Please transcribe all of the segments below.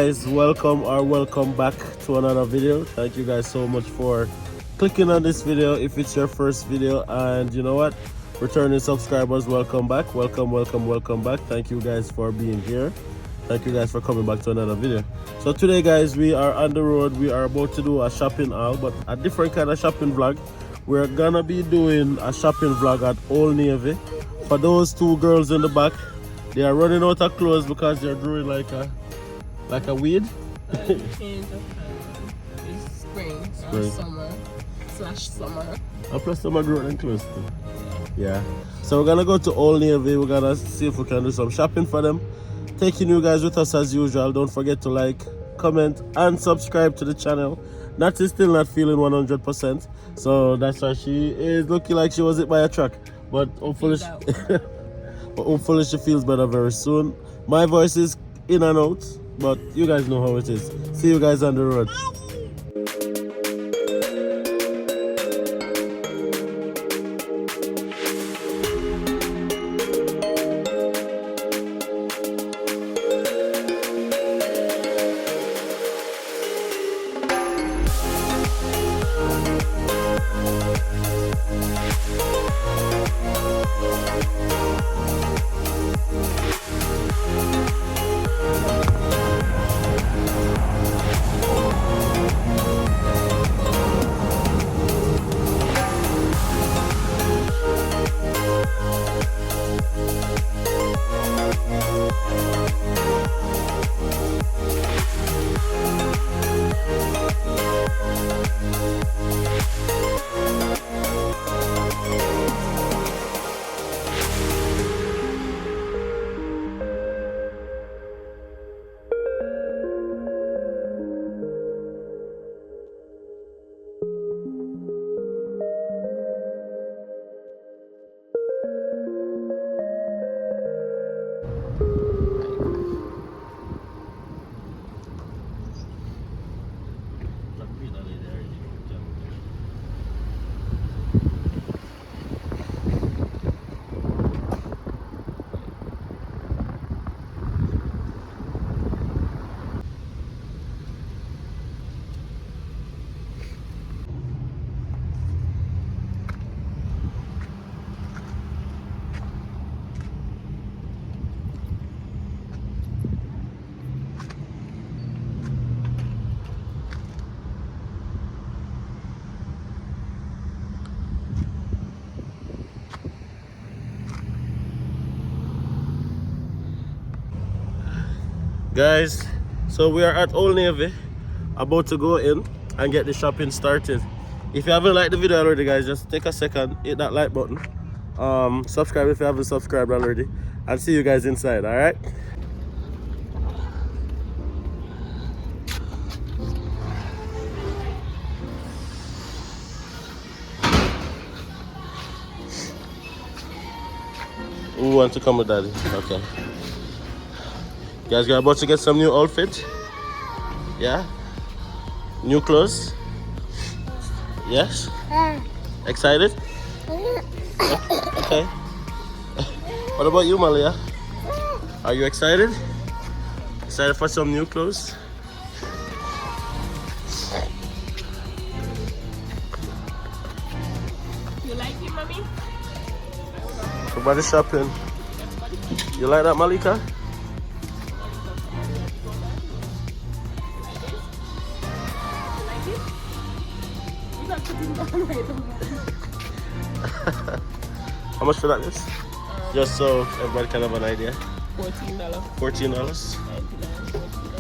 guys, welcome back to another video. Thank you guys so much for clicking on this video if it's your first video, and you know what, returning subscribers, welcome back, welcome back. Thank you guys for being here. Thank you guys for coming back to another video. So today guys, we are on the road. We are about to do a shopping haul, but a different kind of shopping vlog. We're gonna be doing a shopping vlog at Old Navy. For those two girls in the back, they are running out of clothes because they're growing like a weed. Change of it's spring. Summer. And plus some are growing clothes too. Yeah. So we're gonna go to Old Navy. We're gonna see if we can do some shopping for them. Taking you guys with us as usual. Don't forget to like, comment, and subscribe to the channel. Nat is still not feeling 100%, so that's why she is looking like she was hit by a truck. But hopefully, she feels better very soon. My voice is in and out, but you guys know how it is. See you guys on the road. Guys, so we are at Old Navy, about to go in and get the shopping started. If you haven't liked the video already guys, just take a second, hit that like button, subscribe if you haven't subscribed already, and see you guys inside. All right, who want to come with daddy? Okay guys, we're about to get some new outfit. Yeah, new clothes. Yes, excited? Okay. What about you, Malia? Are you excited? Excited for some new clothes? You like it, mommy? Everybody shopping. You like that, Malika? How much for that is? Just so everybody can have an idea. $14. $14?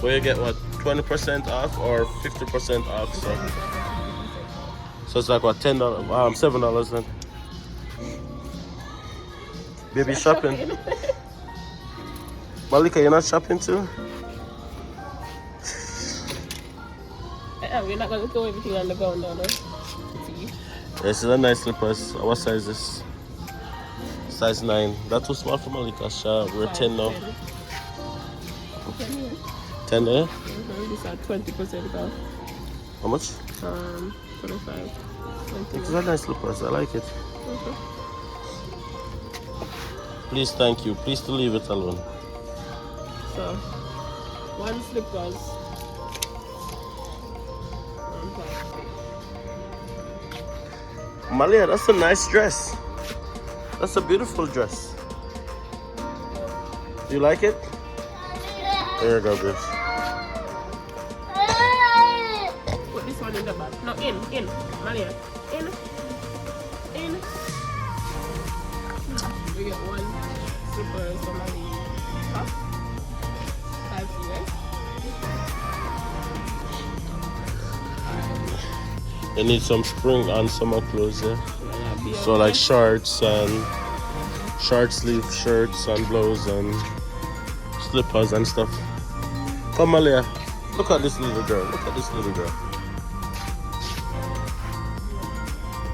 Where you get what? 20% off or 50% off? So it's like what, $10, $7 then. Baby shopping. Malika, you're not shopping too? We're not going to throw everything on the ground now, no? This is a nice slippers. What size is this? Size 9. That's too small for Malika. We're 10 now. 10 there? These are 20% off. How much? 25. These are nice slippers. I like it. Please, thank you. Please to leave it alone. So, one slippers Malia, that's a nice dress. That's a beautiful dress. You like it? There you go, bitch. Put this one in the back. No, in, Malia. In. We get one super Somali top. 5 right? You need some spring and summer clothes, yeah? So like shorts and short sleeve shirts and blouse and slippers and stuff. Come Malia, look at this little girl, look at this little girl.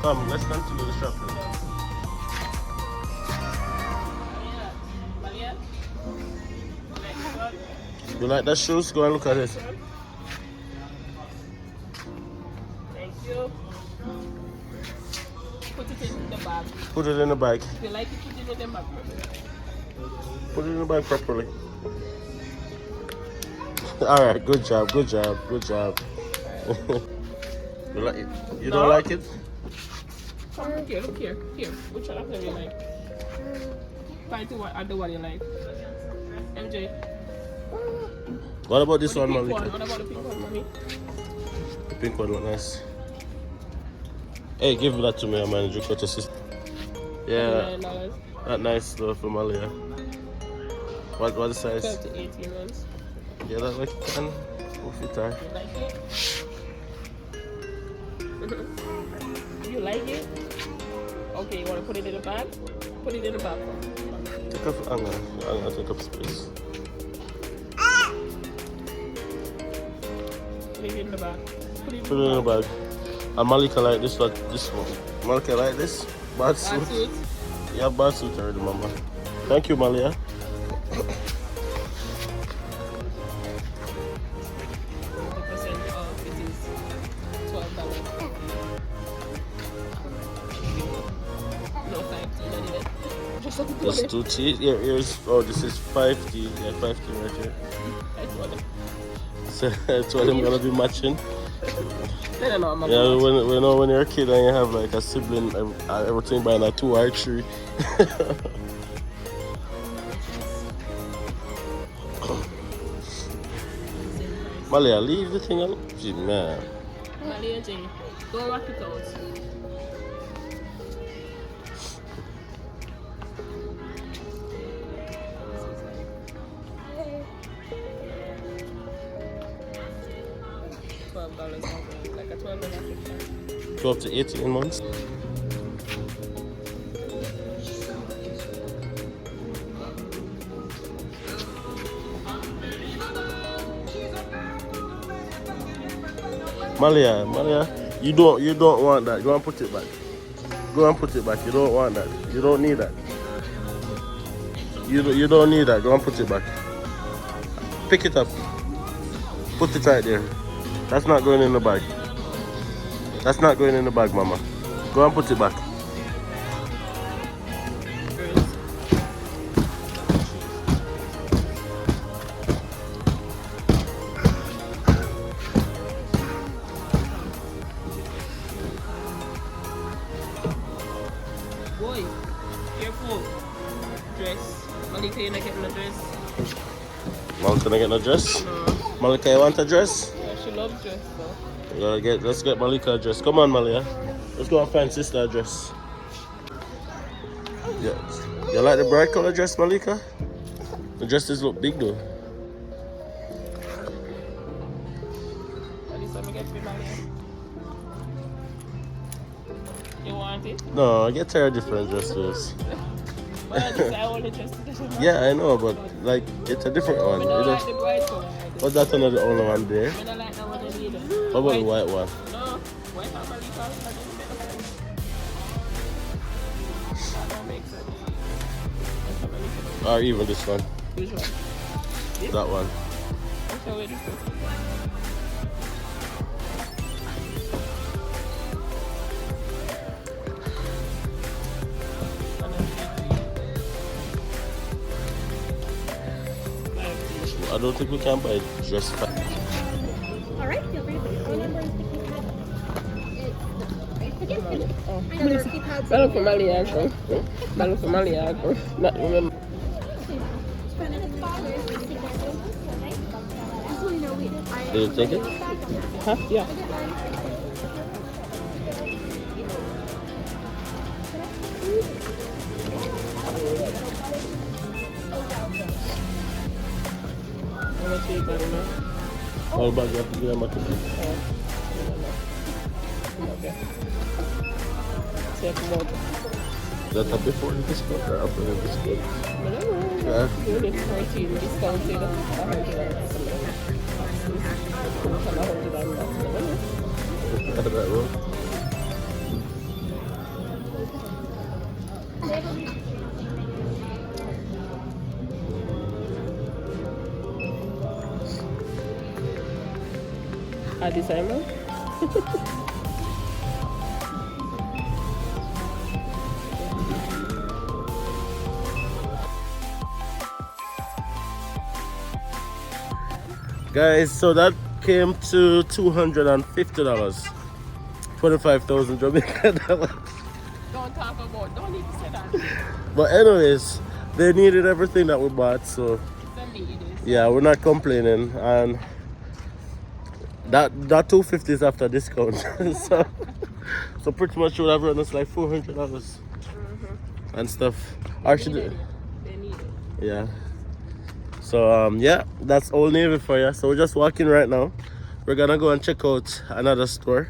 Come, let's continue the shopping. You like that shoes? Go and look at it. Thank you. Put it in the bag. Put it in the bag. If you like it, put it in the bag. Put it in the bag properly. Alright, good job, good job, good job. You like it? You don't like it? Come look here, look here. Here, which one of them you like? Find the one you like. MJ. What about this one, Malika? What about the pink one, mommy? The pink one look nice. Hey, give that to me, man. You got your sister. Yeah, $9. that nice though for Malia. What the size? 12 to 18 ones. Yeah, that like can. We'll fit her. You like it? You like it? Okay, you want to put it in the bag? Put it in the bag. Take up, I'm gonna take up space. Put it in the bag. Put it in the bag. And Malika like this one. Malika like this? Bad suit. Yeah, bad suit already, mama. Thank you, Malia. 50% off. It is $12. No 5T, not even. Just 2T. Yeah, here's, oh, this is 5T. Yeah, 5T right here. So that's what I'm gonna be matching. No, Yeah, when you're a kid and you have like a sibling, everything buying a 2 or 3. Malia, leave the thing alone. Gee, man. Malia J, go rock it out. $12 like a $12 12 to 18 months. Malia, you don't want that. Go and put it back. Go and put it back. You don't want that. You don't need that. You don't need that. Go and put it back. Pick it up. Put it right there. That's not going in the bag. That's not going in the bag, mama. Go and put it back. Boy, careful. Dress. Malika, you're not getting a dress. Malika, get no dress? No. Malika, you want a dress? Yeah, she loves dress though. Let's get Malika a dress. Come on, Malia. Let's go and find sister a dress. Yeah. You like the bright color dress, Malika? The dresses look big though. At least let me get you, Malia. You want it? No, I get tired of different dresses. Well, I want the dress today. Yeah, I know, but like it's a different one. I You don't know? like the bright color. But that's another only one there. I don't like that one either. How about the white one? No, white and Malika. That don't make sense. Or even this one. Which one? That one. I'll show you this one. I don't think we can buy dress. All right, feel free to put your phone number and stick your card. Oh, ballo for Maliaco. Ballo for Maliaco. Not remember. Did you take it? Huh? Yeah. All bag you have to give them a ticket. Okay. Take more. That's a before the discount or after the discount? Yeah. Unit 14 discounted. Out of that road. December. Guys, so that came to $250. 25,000 Jamaican dollars. Don't talk about, don't need to say that. But anyways, they needed everything that we bought, so They need it. yeah, we're not complaining. And that 250 is after discount. so pretty much would have run us like $400 and stuff. Or should They need it. yeah. So yeah, that's Old Navy for you. So we're just walking right now. We're gonna go and check out another store.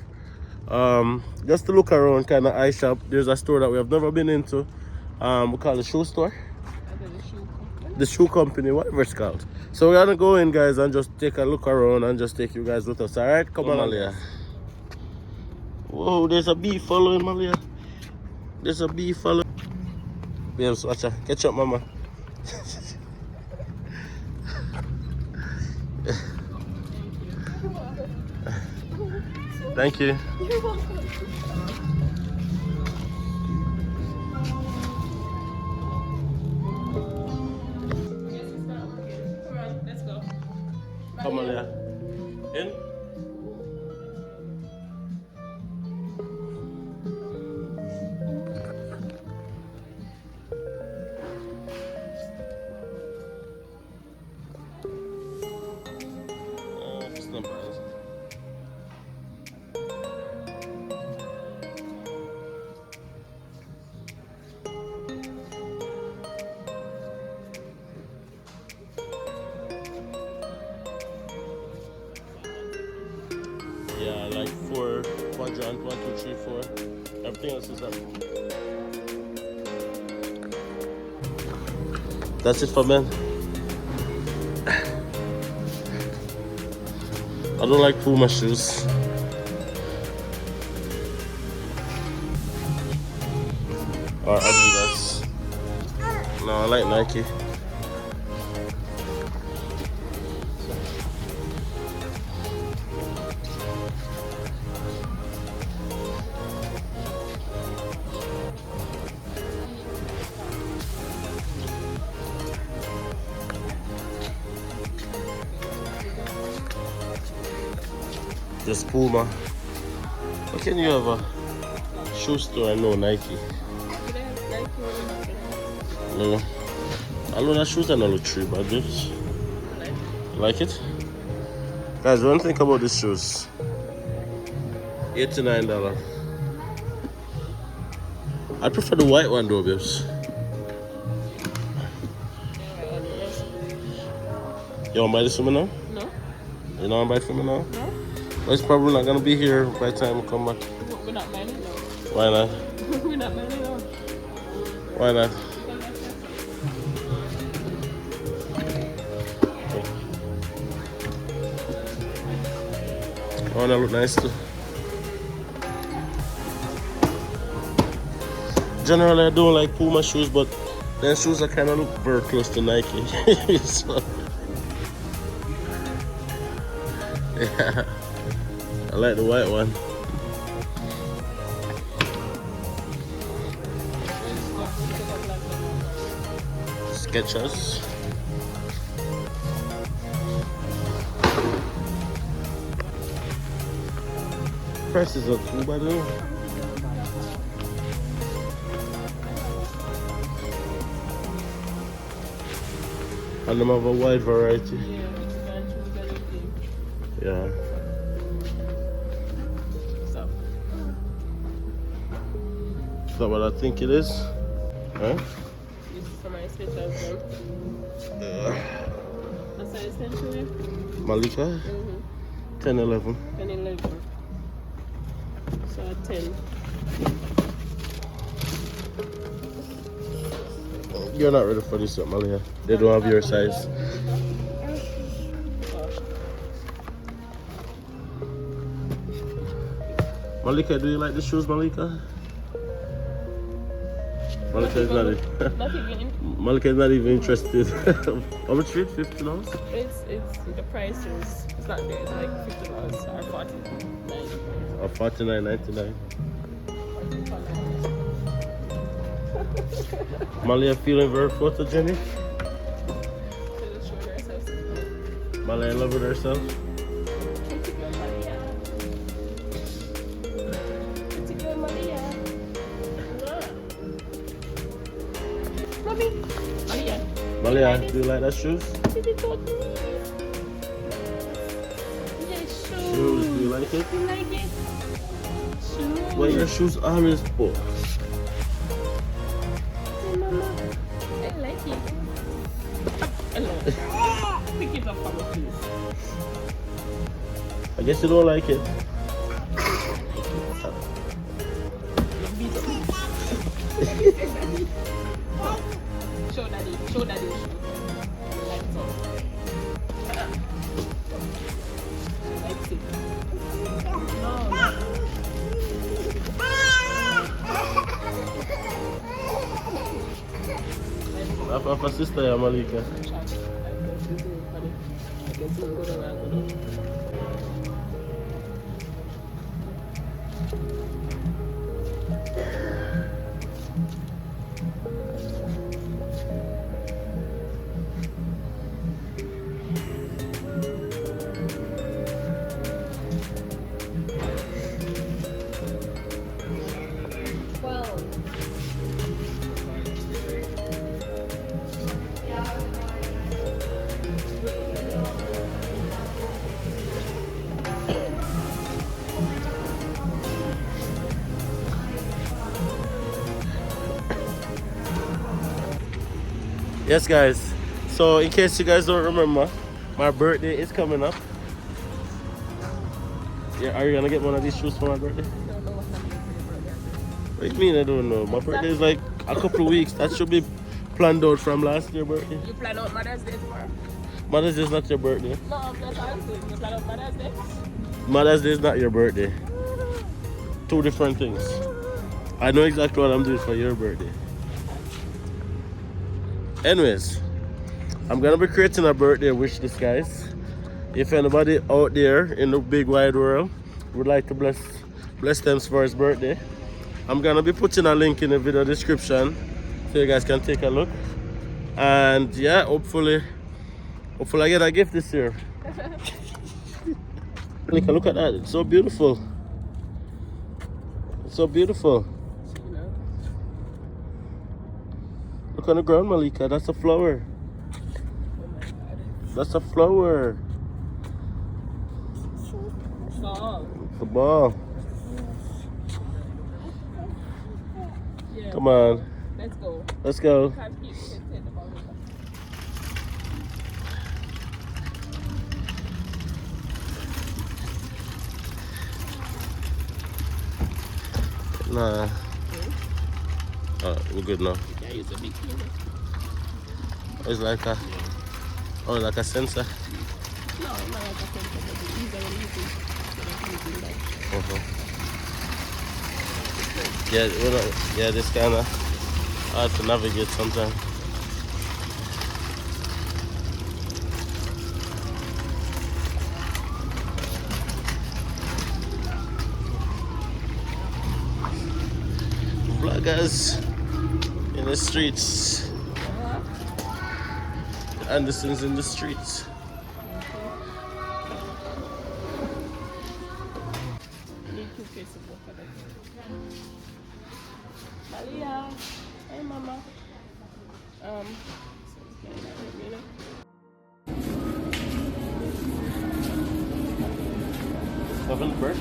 Just to look around, kind of eye shop. There's a store that we have never been into. We call the shoe store. The shoe company, whatever it's called. So we're gonna go in, guys, and just take a look around and just take you guys with us. All right, come on, Malia. Whoa, there's a bee following, Malia. There's a bee following. Babes, watch out. Catch up, mama. Thank you. You're welcome. Let's go. Come on, Leah. In. It's not bad. Yeah, like 4 quadrant, 1, 2, 3, 4. Everything else is up. That's it for men. I don't like Puma shoes. Or Adidas. No, I like Nike. Just Puma. How can you have a shoe store and no Nike? No. I know that shoes are not look cheap, but this. Like it? Guys, what do you think about these shoes? $89. I prefer the white one though, babes. You wanna buy this for me now? No. You don't wanna buy it for me now? No. Well, it's probably not gonna be here by the time we come back. We're not buying it now. Why not? We're not buying it now. Why not? Oh, that look nice too. Generally, I don't like Puma shoes, but their shoes are kind of look very close to Nike. So, yeah, I like the white one. Skechers. Prices are too bad though. And them have a wide variety. Yeah, you can choose anything. Yeah. So, Is that what I think it is? Huh? this is for my special one. That's how essentially. Malika? 10-11. 10-11. So 10. You're not ready for this yet, Malia. They don't have your size. Malika, do you like the shoes, Malika? Malika is not Not even. Malika is not even interested. How much is it? $50? It's the price is it's not there. It's like $50 or $49. Or $49.99. Malia feeling very photogenic. Malia in love with herself. Malia, do you like that shoes? Yes, Shoes, do you like it? You like it? Shoes. Why your shoes always poor? Hey, Mama. I like it. Hello. Pick it up for me, please. I guess you don't like it. Show daddy. Show daddy. Lights on. She likes it. No. I have a sister, yeah, Malika. Yes, guys. So, in case you guys don't remember, my birthday is coming up. Yeah, are you gonna get one of these shoes for my birthday? What do you mean I don't know? My birthday is like a couple of weeks. That should be planned out from last year's birthday. You plan out Mother's Day tomorrow? Mother's Day is not your birthday. No, I'm not asking. You plan out Mother's Day? Mother's Day is not your birthday. Two different things. I know exactly what I'm doing for your birthday. Anyways, I'm gonna be creating a birthday wish list, guys. If anybody out there in the big wide world would like to bless them for his birthday, I'm gonna be putting a link in the video description so you guys can take a look. And yeah, hopefully I get a gift this year. Look at that, it's so beautiful. It's so beautiful. Look on the ground, Malika. That's a flower. That's a flower. Ball. It's a ball. Yeah. Come on. Let's go. Let's go. Can't keep it in the ball. Nah. We're good now. Yeah, use a big camera. It's like a, like a sensor. No, not like a sensor, but it's easier when using that. Yeah, this kind of hard to navigate sometimes. Vloggers in the streets. DiAndersons in the streets. Need two faces for that. Malia. Hey, Mama. So it's getting that, you know? 7 bird.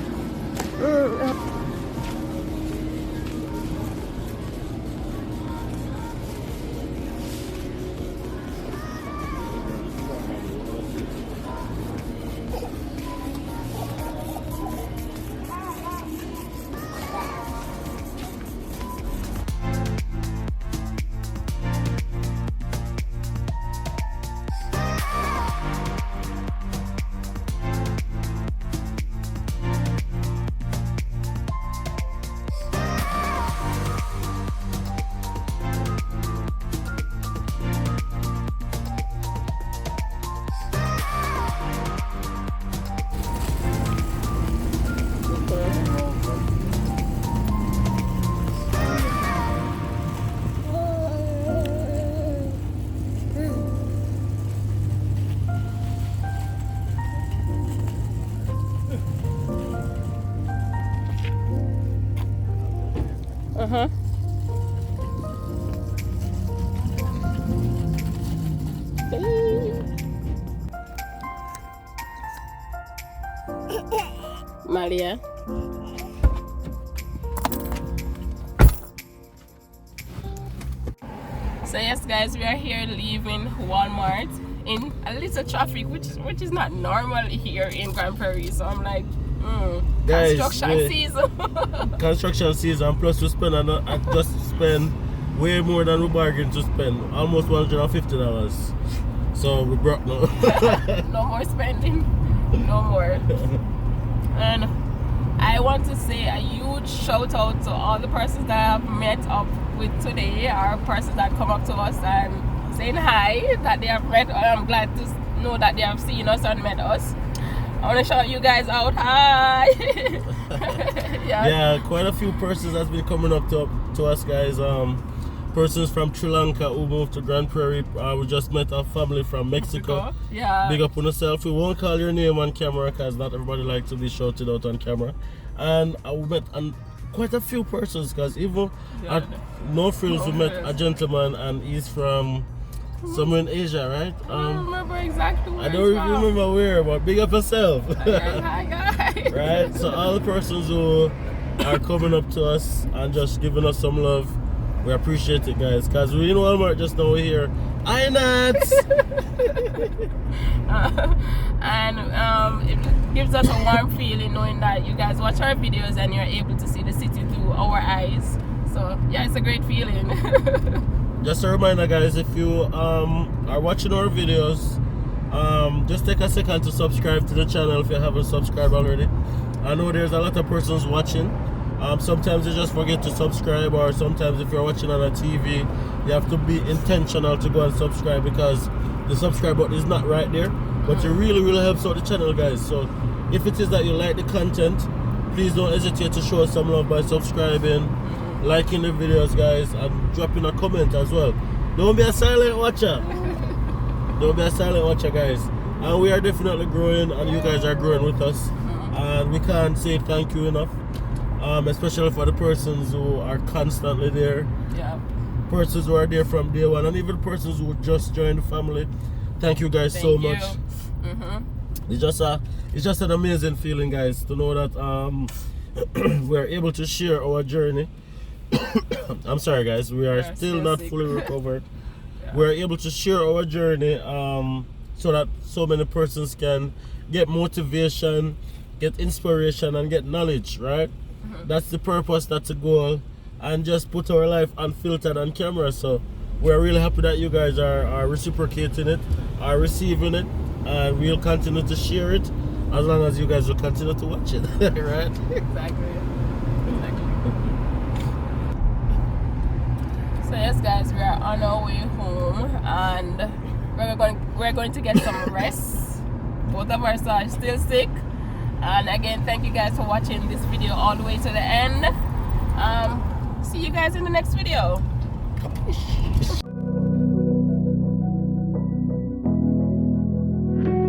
Malia. So yes guys, we are here leaving Walmart in a little traffic which is not normal here in Grande Prairie. So I'm like, guys, construction season. Construction season, plus we spend I just spend way more than we bargained to spend, almost $150. So we broke now. No more spending, no more. And I want to say a huge shout out to all the persons that I've met up with today, or persons that come up to us and saying hi, that they have met. I'm glad to know that they have seen us and met us. I want to shout you guys out. Hi. Yeah, quite a few persons has been coming up to us, guys. Persons from Sri Lanka who moved to Grande Prairie. We just met a family from Mexico. Yeah. Big up on yourself. We won't call your name on camera because not everybody likes to be shouted out on camera. And we met quite a few persons, because even at No Frills we met a gentleman, and he's from somewhere in Asia, right? I don't remember exactly where. I don't remember where, but big up yourself. Hi guys. Right? So all the persons who are coming up to us and just giving us some love, we appreciate it, guys, because we in Walmart just now, we're here. Hi nuts. It gives us a warm feeling knowing that you guys watch our videos and you're able to see the city through our eyes. So yeah, it's a great feeling. Just a reminder, guys, if you are watching our videos, just take a second to subscribe to the channel if you haven't subscribed already. I know there's a lot of persons watching. Sometimes you just forget to subscribe, or sometimes if you're watching on a TV, you have to be intentional to go and subscribe, because the subscribe button is not right there. But it really helps out the channel, guys. So if it is that you like the content, please don't hesitate to show us some love by subscribing, liking the videos, guys, and dropping a comment as well. Don't be a silent watcher. Don't be a silent watcher, guys. And we are definitely growing, and you guys are growing with us. And we can't say thank you enough. Especially for the persons who are constantly there. Yeah. Persons who are there from day one, and even persons who just joined the family. Thank you guys so much. It's just an amazing feeling, guys, to know that we're able to share our journey. I'm sorry, guys, we are still not fully recovered. We're able to share our journey so that so many persons can get motivation, get inspiration, and get knowledge, right? That's the purpose, that's the goal, and just put our life unfiltered on camera. So we're really happy that you guys are reciprocating it, are receiving it, and we'll continue to share it as long as you guys will continue to watch it. Right? Exactly. So yes guys, we are on our way home, and we're going to get some rest. Both of us are still sick. And again, thank you guys for watching this video all the way to the end. See you guys in the next video.